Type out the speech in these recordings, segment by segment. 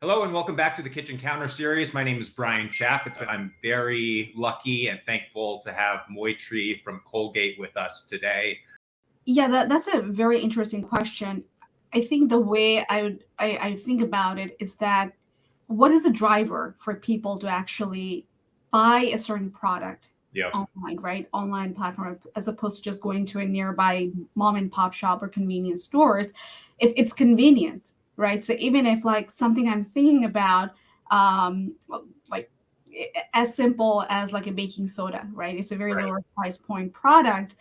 Hello and welcome back to the Kitchen Counter series. My name is Brian Chapp. I'm very lucky and thankful to have Moitree from Colgate with us today. Yeah, that's a very interesting question. I think the way I think about it is that what is the driver for people to actually buy a certain product Yep. online, right? Online platform, as opposed to just going to a nearby mom and pop shop or convenience stores. If it's convenience, right? So even if like something I'm thinking about, um, like as simple as like a baking soda, right? It's a very Right. lower price point product,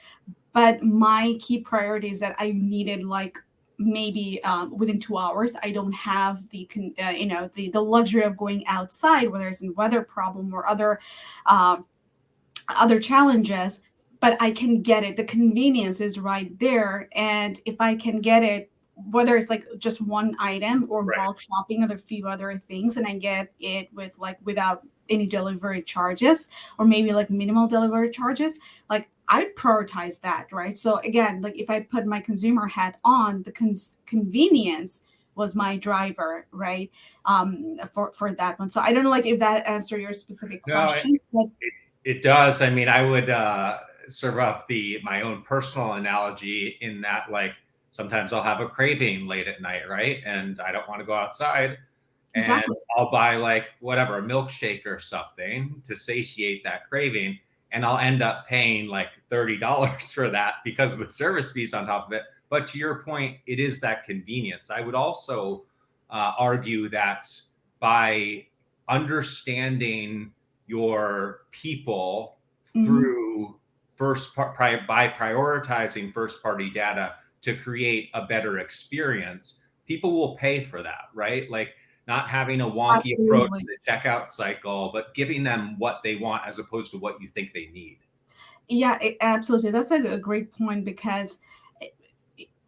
but my key priority is that I needed like maybe within 2 hours. I don't have the luxury of going outside, whether it's a weather problem or um, other challenges, but I can get it. The convenience is right there. And if I can get it, whether it's like just one item or Right. bulk shopping of a few other things, and I get it without any delivery charges or maybe like minimal delivery charges, like I prioritize that, right? So again, like if I put my consumer hat on, the convenience was my driver, right? For that one. So I don't know like if that answered your specific No, question, but it does. I mean, I would serve up my own personal analogy in that, like, sometimes I'll have a craving late at night, right? And I don't want to go outside. And exactly. I'll buy like whatever, a milkshake or something to satiate that craving. And I'll end up paying like $30 for that because of the service fees on top of it. But to your point, it is that convenience. I would also argue that by understanding your people Mhm. through by prioritizing first party data to create a better experience, people will pay for that, right? Like, not having a wonky approach to Absolutely. the checkout cycle, but giving them what they want as opposed to what you think they need. Yeah, absolutely. That's a great point because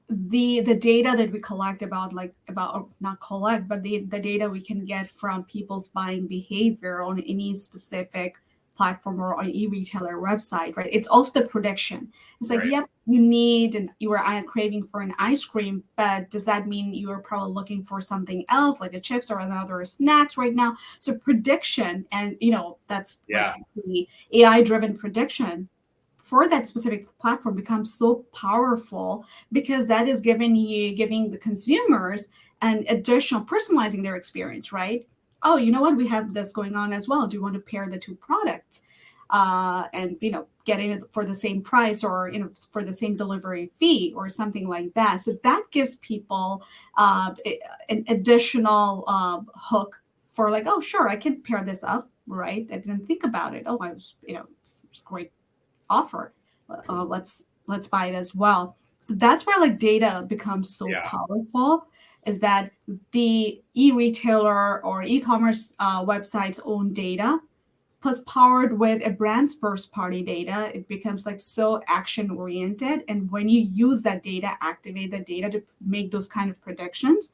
the data that we collect about or not collect, but the data we can get from people's buying behavior on any specific platform or on e-retailer website, right? It's also the prediction. It's like, Right. yep, you need and you are craving for an ice cream, but does that mean you are probably looking for something else like a chips or another snacks right now? So prediction, and that's like Yeah. the AI driven prediction for that specific platform becomes so powerful because that is giving the consumers an additional personalizing their experience, right? Oh, you know what, we have this going on as well, do you want to pair the two products and getting it for the same price or for the same delivery fee or something like that. So that gives people an additional hook for like, oh sure, I can pair this up, right? I didn't think about it. Oh, I was it's great offer. Let's buy it as well. So that's where like data becomes so Yeah. powerful. Is that the e-retailer or e-commerce website's own data plus powered with a brand's first party data, it becomes like so action oriented. And when you use that data, activate the data to make those kind of predictions,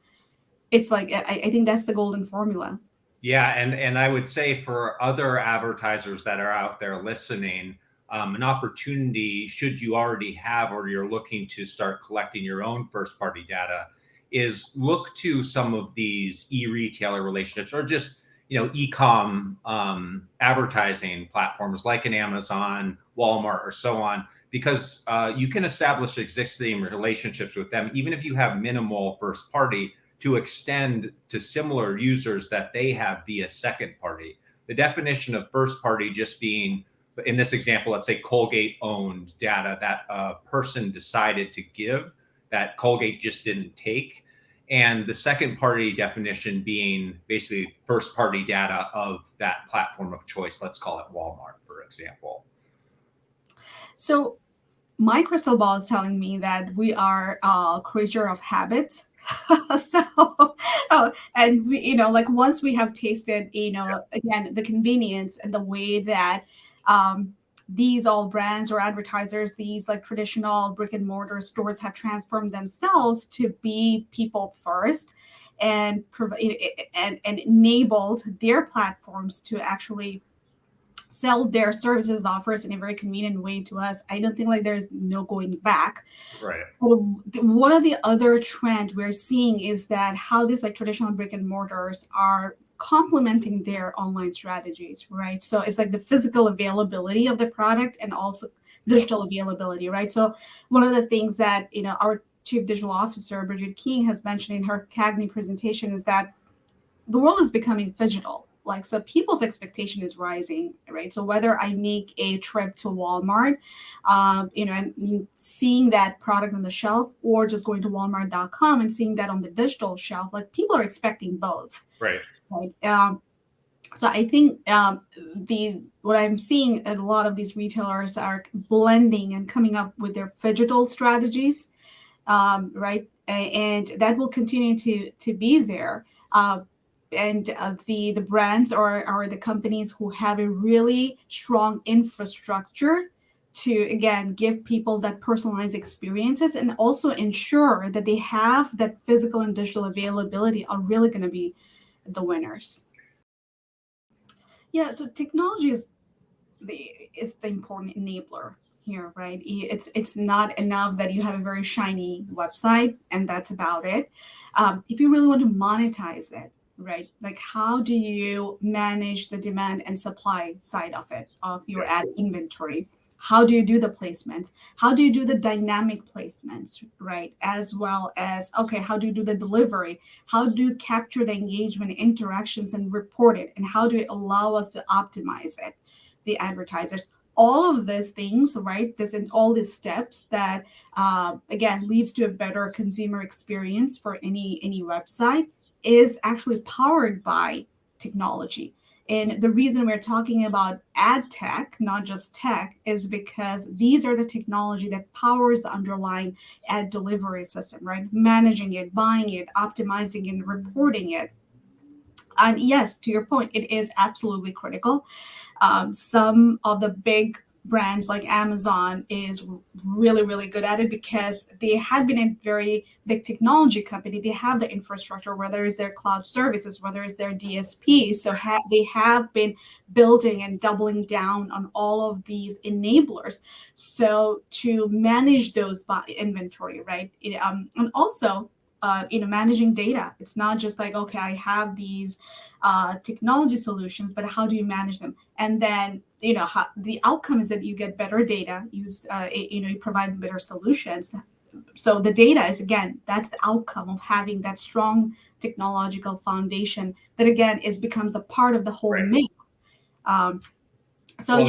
it's like I think that's the golden formula. Yeah, and I would say for other advertisers that are out there listening, an opportunity, should you already have or you're looking to start collecting your own first party data, is look to some of these e-retailer relationships or just e-com advertising platforms like an Amazon, Walmart, or so on, because you can establish existing relationships with them even if you have minimal first party, to extend to similar users that they have via second party. The definition of first party just being, in this example, let's say Colgate owned data that a person decided to give that Colgate just didn't take. And the second party definition being basically first party data of that platform of choice. Let's call it Walmart, for example. So my crystal ball is telling me that we are a creature of habits. So, and we, like once we have tasted, again, the convenience and the way that these all brands or advertisers, these like traditional brick and mortar stores have transformed themselves to be people first and enabled their platforms to actually sell their services and offers in a very convenient way to us, I don't think like there's no going back. Right. But one of the other trend we're seeing is that how these like traditional brick and mortars are complementing their online strategies, right? So it's like the physical availability of the product and also digital availability, right? So one of the things that, our Chief Digital Officer, Bridget King, has mentioned in her CAGNY presentation is that the world is becoming phygital. Like, so people's expectation is rising, right? So whether I make a trip to Walmart, and seeing that product on the shelf, or just going to walmart.com and seeing that on the digital shelf, like people are expecting both. Right. So I think what I'm seeing a lot of these retailers are blending and coming up with their phygital strategies, right? And that will continue to be there. And the brands or the companies who have a really strong infrastructure to, again, give people that personalized experiences and also ensure that they have that physical and digital availability are really going to be the winners. Yeah, so technology is the important enabler here, right? It's not enough that you have a very shiny website and that's about it. If you really want to monetize it, right? Like, how do you manage the demand and supply side of it, of your ad inventory? How do you do the placements? How do you do the dynamic placements, right? As well as, okay, how do you do the delivery? How do you capture the engagement, interactions, and report it? And how do you allow us to optimize it, the advertisers? All of these things, right? All these steps that, again, leads to a better consumer experience for any website is actually powered by technology. And the reason we're talking about ad tech, not just tech, is because these are the technology that powers the underlying ad delivery system, right? Managing it, buying it, optimizing it, reporting it. And yes, to your point, it is absolutely critical. Some of the big brands like Amazon is really, really good at it because they had been a very big technology company. They have the infrastructure, whether it's their cloud services, whether it's their DSP. So they have been building and doubling down on all of these enablers. So to manage those by inventory, right? And also, managing data. It's not just like, okay, I have these technology solutions, but how do you manage them? And then, the outcome is that you get better data, you provide better solutions. So the data is, again, that's the outcome of having that strong technological foundation that, again, becomes a part of the whole mix. Sorry,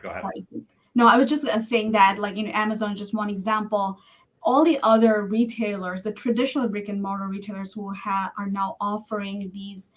go ahead. No, I was just saying that, like, Amazon is just one example. All the other retailers, the traditional brick and mortar retailers who are now offering these,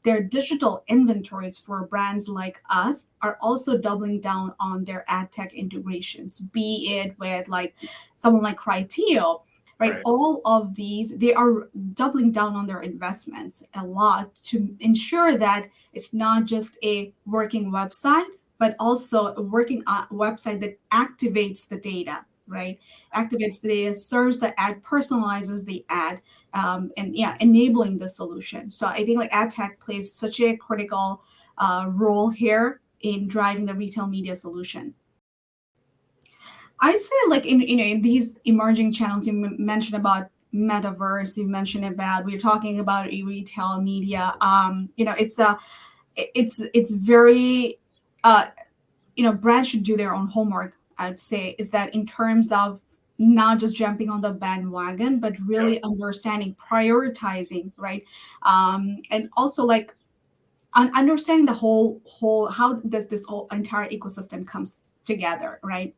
their digital inventories for brands like us, are also doubling down on their ad tech integrations, be it with like someone like Criteo, right? All of these, they are doubling down on their investments a lot to ensure that it's not just a working website, but also a working website that activates the data. Right, activates the data, serves the ad, personalizes the ad, enabling the solution. So I think like ad tech plays such a critical role here in driving the retail media solution. I say, like, in these emerging channels, you mentioned about metaverse, you mentioned about, we're talking about retail media. It's very, brands should do their own homework. I'd say is that in terms of not just jumping on the bandwagon, but really understanding, prioritizing, right? And also like understanding the whole, how does this whole entire ecosystem comes together, right?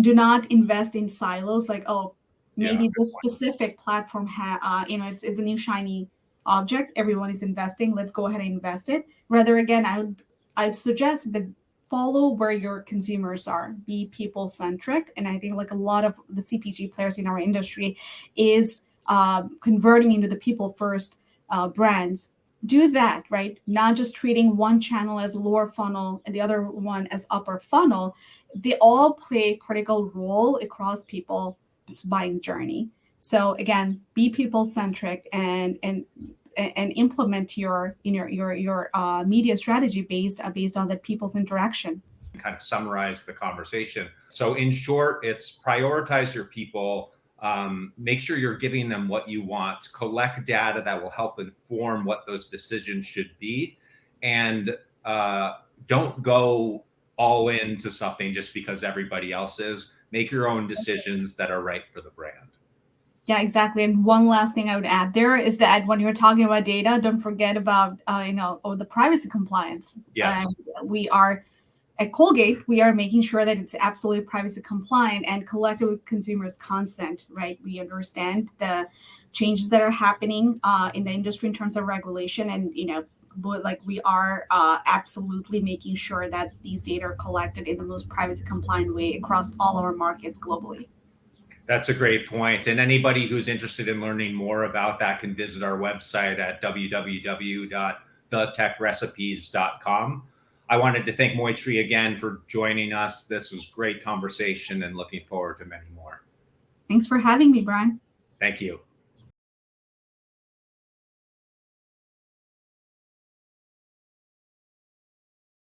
Do not invest in silos like, oh, maybe this specific platform it's a new shiny object, everyone is investing, let's go ahead and invest it. Rather, again, I'd suggest that follow where your consumers are, be people centric. And I think like a lot of the CPG players in our industry is converting into the people first brands. Do that, right? Not just treating one channel as lower funnel and the other one as upper funnel. They all play a critical role across people's buying journey. So again, be people centric and and implement your media strategy based on the people's interaction. Kind of summarize the conversation. So in short, it's prioritize your people, make sure you're giving them what you want, collect data that will help inform what those decisions should be, and don't go all into something just because everybody else is. Make your own decisions that are right for the brand. Yeah, exactly. And one last thing I would add there is that when you're talking about data, don't forget about the privacy compliance. Yes. We are at Colgate, we are making sure that it's absolutely privacy compliant and collected with consumers' consent, right? We understand the changes that are happening in the industry in terms of regulation, and we are absolutely making sure that these data are collected in the most privacy compliant way across all our markets globally. That's a great point. And anybody who's interested in learning more about that can visit our website at www.thetechrecipes.com. I wanted to thank Moitree again for joining us. This was great conversation and looking forward to many more. Thanks for having me, Brian. Thank you.